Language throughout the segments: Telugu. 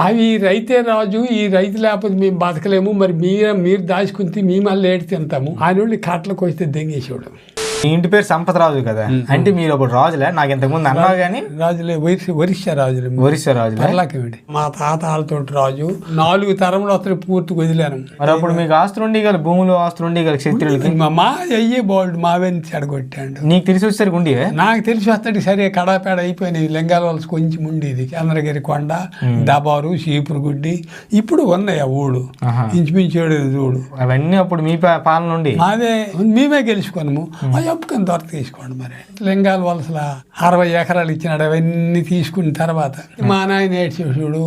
అవి రైతే రాజు, ఈ రైతు లేకపోతే మేము బతకలేము, మరి మీరు దాచుకుంటే మేము మళ్ళీ ఏడు తింటాము అని కట్లకు వస్తే దెంగేసేవాడు. మీ ఇంటి పేరు సంపతరాజు కదా, అంటే మీరు ఒకటి రాజులే, నాకు ఇంతకుముందు అన్నావు కానీ. రాజులే, ఒరిస్సా రాజులే. ఒరిస్సా రాజులే. పర్లాకేమిటి మా తాతలతో రాజు 4 తరములు అతను పూర్తిగా వదిలాను. మరి అప్పుడు మీకు ఆస్తులు ఉండి కదా, భూములు ఆస్తులు ఉండి కదా క్షత్రియులకి. మా అయ్యే బాల్డ్ మావని చెడగొట్టాడు. నీకు తెలిసి వచ్చేసరికి ఉండి? నాకు తెలిసి వస్తాడు సరే కడాపేడ అయిపోయినాయి. లింగాల వలస కొంచెం ఉండేది, చంద్రగిరి కొండ, డబారు, చీపురుగుడ్డి, ఇప్పుడు ఉన్నాయి ఆ ఊళ్ళు ఇంచుమించేడు చూడు. అవన్నీ అప్పుడు మీ పాలన నుండి మాదే, మేమే గెలుచుకున్నాము. ఒప్పుకొని దొర తీసుకోండి. మరి లింగాల వలసల 60 ఎకరాలు ఇచ్చినాడు. అవన్నీ తీసుకున్న తర్వాత మా నాయన ఏడ్చేవాడు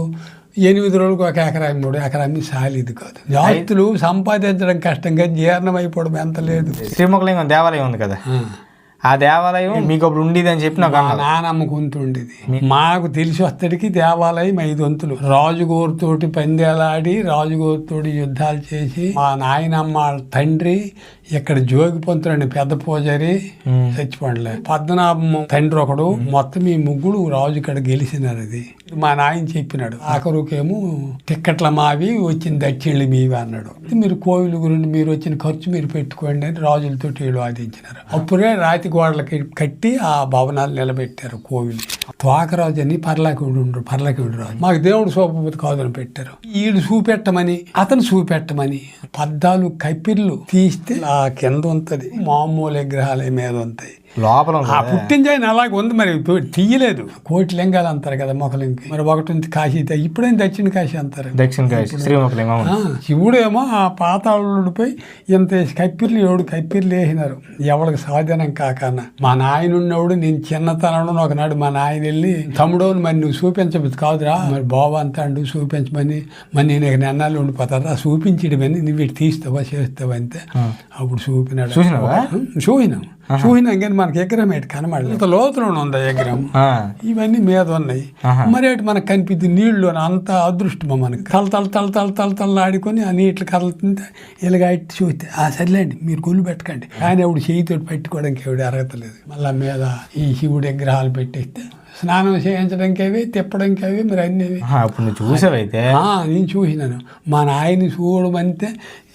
8 రోజులకు 1 ఎకరా 3 ఎకరాన్ని సాలిది కాదు. జాతులు సంపాదించడం కష్టంగా జీర్ణం అయిపోవడం ఎంత లేదు. శ్రీముఖలింగం దేవాలయం ఉంది కదా, ఆ దేవాలయం మీకు అప్పుడు ఉండేది అని చెప్పి నాకు నానమ్మ కొంతుండేది. మాకు తెలిసి వస్తడికి దేవాలయం 5 వంతులు. రాజుగోరుతోటి పందేలాడి, రాజుగోరుతోటి యుద్ధాలు చేసి, మా నాయనమ్మ తండ్రి ఇక్కడ జోగి పొంతులని పెద్ద పూజారి చచ్చిపోండలే. పద్మనాభం తండ్రి ఒకడు, మొత్తం ఈ ముగ్గురు రాజు ఇక్కడ గెలిచినారు. అది మా నాయన చెప్పినాడు. ఆఖరుకేమో టిక్కెట్ల మావి, వచ్చిన దక్షిణలు మీవి అన్నాడు. మీరు కోవిల గురించి మీరు వచ్చిన ఖర్చు మీరు పెట్టుకోండి అని రాజులతో వీళ్ళు వాదించినారు. అప్పుడే రాతి గోడలకి కట్టి ఆ భవనాలు నిలబెట్టారు కోవిలు. త్వాకరాజు అని పర్లాకివుడు రాజు. మాకు దేవుడు సోపతి కాదని పెట్టారు. వీళ్ళు చూపెట్టమని, అతను చూపెట్టమని 14 కప్పిర్లు తీస్తే ఆ కింద ఉంటది, మామూలు విగ్రహాల మీద ఉంటాయి. లోపల ఆ పుట్టింజాయిని అలాగే ఉంది. మరి తీయలేదు. 1 కోటి లింగాలు అంటారు కదా మొక్కలింకి. మరి ఒకటి ఉంది కాశీ, ఇప్పుడేం దక్షిణ కాశీ అంటారు. దక్షిణ కాశీ శ్రీముఖలింగం. శివుడేమో ఆ పాతాళుడిపై ఇంత కప్పిర్లు 7 కప్పిర్లు వేసినారు ఎవరికి సాధనం కాకన్నా. మా నాయన ఉన్నవాడు, నేను చిన్నతనంలో ఒకనాడు మా నాయన వెళ్ళి, తమ్ముడు మరి నువ్వు చూపించబోదు కాదురా, మరి బాబు అంటాడు చూపించమని. మరి నేను ఇక నెన్నాళ్ళు ఉండిపోతారా, చూపించడమని, నువ్వు ఇటు తీస్తావా చేస్తావా అంతే. అప్పుడు చూపినాడు. చూసినాం కానీ మనకి ఎగ్రహం ఏంటి కనబడలేదు. ఇంత లోతులో ఉంది ఎగ్రహం. ఇవన్నీ మీద ఉన్నాయి. మరి ఏంటి మనకు కనిపిద్ది నీళ్ళు అంత అదృష్టమా మనకి. తల ఆడుకొని ఆ నీళ్ళు కలుతుంటే ఇలాగ చూస్తే సర్లేండి మీరు గొల్లు పెట్టకండి. కానీ ఆవిడ చేయితోటి పెట్టుకోవడానికి ఎవడు అర్హతలేదు. మళ్ళా మీద ఈ శివుడి విగ్రహాలు పెట్టేస్తే స్నానం చేయించడానికి అవి, తిప్పడానికి అవి, మరి అన్నీ. చూసావైతే నేను చూసినాను. మా నాయన్ని చూడమంటే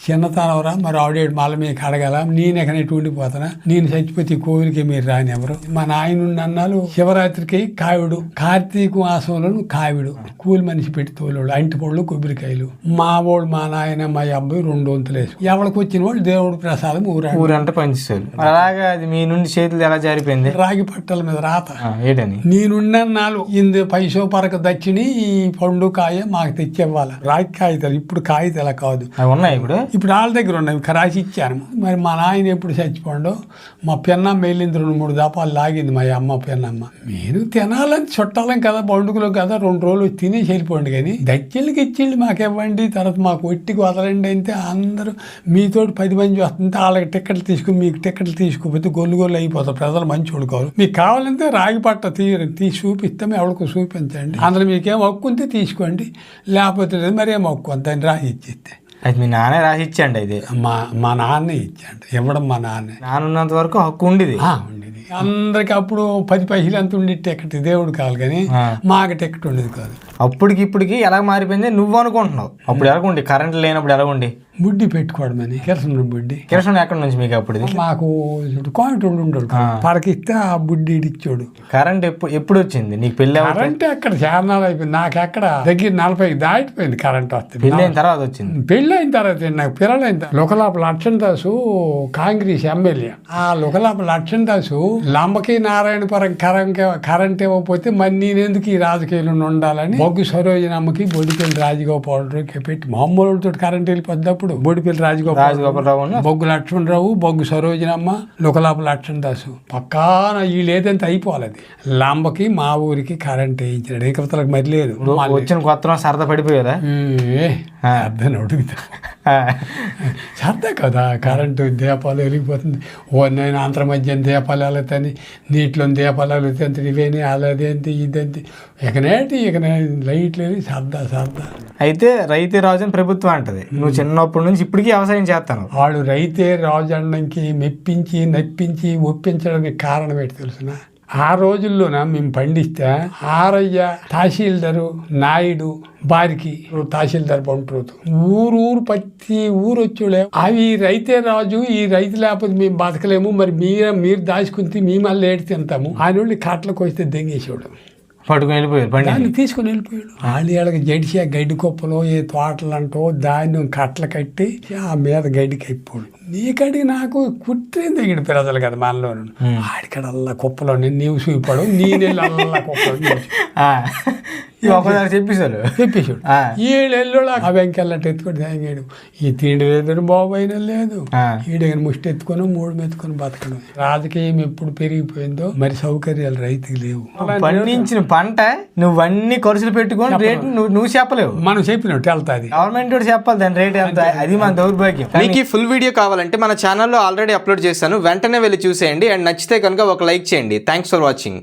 చిన్నతనవరా, మరి ఆవిడేడు మళ్ళీ మీకు అడగల, నేను ఎక్కడైతే ఉండిపోతానా, నేను చచ్చిపోతే కోవిలికి మీరు రాని ఎవరు. మా నాయన అన్నాలు శివరాత్రికి కావిడు, కార్తీక మాసంలో కావిడు, కూలి మనిషి పెట్టి తోలేవాడు, అంటి పళ్ళు కొబ్బరికాయలు. మా వాడు మా నాయన మా అబ్బాయి 2 వంతులు వేసు. ఎవరికి వచ్చిన వాళ్ళు దేవుడు ప్రసాదం ఊరంటే పంచేవాళ్ళు. అలాగా అది మీ నుండి చేతులు ఎలా జారిపోయింది? రాగి పట్టల మీద రాత ఏంటని నేనున్నాను. ఇంది పైసో పరక దచ్చిని ఈ పండు కాయ మాకు తెచ్చివ్వాలి. రాగి కాగితాలు, ఇప్పుడు కాగితాలు అలా కాదు, ఉన్నాయి ఇప్పుడు వాళ్ళ దగ్గర ఉన్నాయి, రాసి ఇచ్చాను. మరి మా నాయన ఎప్పుడు చచ్చిపోండో, మా పెన్నమ్మ వెళ్ళింది 2-3 దపాలు లాగింది మా అమ్మ పెన్నమ్మ. మీరు తినాలని చుట్టాలం కదా, పండుగలో కదా, 2 రోజులు తినేసి వెళ్ళిపోండి. కానీ దచ్చెళ్ళకి ఇచ్చిండి మాకు ఇవ్వండి, తర్వాత మాకు ఒట్టికి వదలండి అంటే అందరూ మీతోటి 10 మంది వస్తుంటే వాళ్ళకి టిక్కెట్లు తీసుకుని మీకు టిక్కెట్లు తీసుకోకపోతే గొల్లు అయిపోతారు. ప్రజలు మంచి కావాలి. మీకు కావాలంటే రాగి పట్ట తీసి చూపిస్తాం, ఎవరికి చూపించండి. అందులో మీకేం హక్కు ఉంటే తీసుకోండి, లేకపోతే మరేం హక్కు అంత అని రాసి ఇచ్చేస్తే. అది మీ నాన్న రాసి ఇచ్చాండి. అయితే మా నాన్నే ఇచ్చాండి. ఇవ్వడం మా నాన్నంత వరకు హక్కు ఉండేది. అందరికి అప్పుడు 10 పైసలు ఎంత ఉండి టికెట్ దేవుడు కావాలి, కానీ మాకు టికెట్ ఉండేది కాదు. ఇప్పటికి ఎలా మారిపోయింది నువ్వు అనుకుంటున్నావు? అప్పుడు ఎలాగుండి, కరెంట్ లేనప్పుడు ఎలాగుండి? బుడ్డి పెట్టుకోవడమని కిరసన బుడ్డి. కిరసన ఎక్కడి నుంచి మీకు? అప్పుడు మాకు కోయటోడు ఉండడు, పరకిస్తే ఆ బుడ్డి ఇచ్చాడు. కరెంట్ ఎప్పుడు వచ్చింది నీకు? పెళ్ళి కరెంట్ ఎక్కడ చారణాలు అయిపోయింది. నాకు ఎక్కడ దగ్గర 40 దాటిపోయింది కరెంట్ వస్తుంది. పెళ్ళి అయిన తర్వాత వచ్చింది. పెళ్ళి అయిన తర్వాత నాకు పిల్లలైన తర్వాత లుకలాప లక్ష్మణదాసు కాంగ్రెస్ ఎమ్మెల్యే. ఆ లుకలాప లక్ష్మణదాసు లంబకి నారాయణపురం కరెంట్ ఇవ్వకపోతే మరి నేనెందుకు ఈ రాజకీయాలను ఉండాలని బొగ్గు సరోజనమ్మకి బొడిపల్లి రాజగోపాలరావుకి పెట్టి మామూలుతో కరెంట్ వెళ్ళిపోద్ది. బొడిపల్లి రాజగోపాలరావు, బొగ్గు లక్ష్మణరావు, బొగ్గు సరోజనమ్మ, లుకలాప లక్ష్మణదాసు పక్కాన వీళ్ళు ఏదంతా అయిపోవాలి. అది లంబకి మా ఊరికి కరెంట్ వేయించాడు. ఏకవతలకు మరి లేదు. వచ్చిన కొత్త సరదా పడిపోయారా? అర్థం అడుగుతా సరదా కదా. కరెంటు దీపాలు వెలిగిపోతుంది. నేను అంతర మధ్య దీపాలు వెళ్తాని, నీటిలో దీపాలు వెళ్తే ఇవేని అలాదేంటి ఇదేంటి ఇక లైట్లు సరదా. అయితే రైతే రాజు అని ప్రభుత్వం అంటది. నువ్వు చిన్నప్పటి నుంచి ఇప్పటికీ వ్యవసాయం చేస్తాను. వాడు రైతే రాజు అనడానికి మెప్పించి నప్పించి ఒప్పించడానికి కారణం ఏంటి తెలుసునా? ఆ రోజుల్లోన మేము పండిస్తే ఆరయ్య తహసీల్దారు నాయుడు బారికి తహసీల్దార్ పంటరోతు ఊరు ప్రతి ఊరు వచ్చేలే అవి రైతే రాజు, ఈ రైతు లేకపోతే మేము బతకలేము, మరి మీరు దాచుకుని మేము మళ్ళీ ఏడు తింటాము అని కట్లకు వస్తే దెంగేసేవాడు, పట్టుకుని వెళ్ళిపోయారు బండి. దాన్ని తీసుకుని వెళ్ళిపోయాడు. వాళ్ళకి జడిసి ఆ గడ్డి కుప్పలో ఏ తోటలు అంటో ధాన్యం కట్టలు కట్టి ఆ మీద గడ్డికి అయిపోయాడు. నీకడికి నాకు కుట్రే దిగిడు ప్రజలు కదా మనలో, ఆడికడల్లా కుప్పలో నీవు చూపాడు, నేనెళ్ళి అల్లా కుప్పలో ఒకసారి చెప్పేశాడు. ఈడెల్లు ఆ వెంకెళ్ళట్టు ఎత్తుకొని తాగాడు. ఈ తిండి లేదు బాబు అయినా లేదు, ఈడని ముష్టి ఎత్తుకొని మూడు మెత్తుకొని బతకడం. రాజకీయం ఎప్పుడు పెరిగిపోయిందో మరి సౌకర్యాలు రైతుకి లేవు. పండించిన పంట నువ్వన్నీ ఖర్చులు పెట్టుకొని రేటు నువ్వు చెప్పలేవు, మనం చెప్పినట్టు వెళ్తాది. గవర్నమెంట్ కూడా చెప్పాలి దాని రేట్ ఎంత, అది మన దౌర్భాగ్యం. మీకు ఫుల్ వీడియో కావాలంటే మన ఛానల్లో ఆల్రెడీ అప్లోడ్ చేశాను, వెంటనే వెళ్ళి చూసేయండి. అండ్ నచ్చితే కనుక ఒక లైక్ చేయండి. Thanks for watching.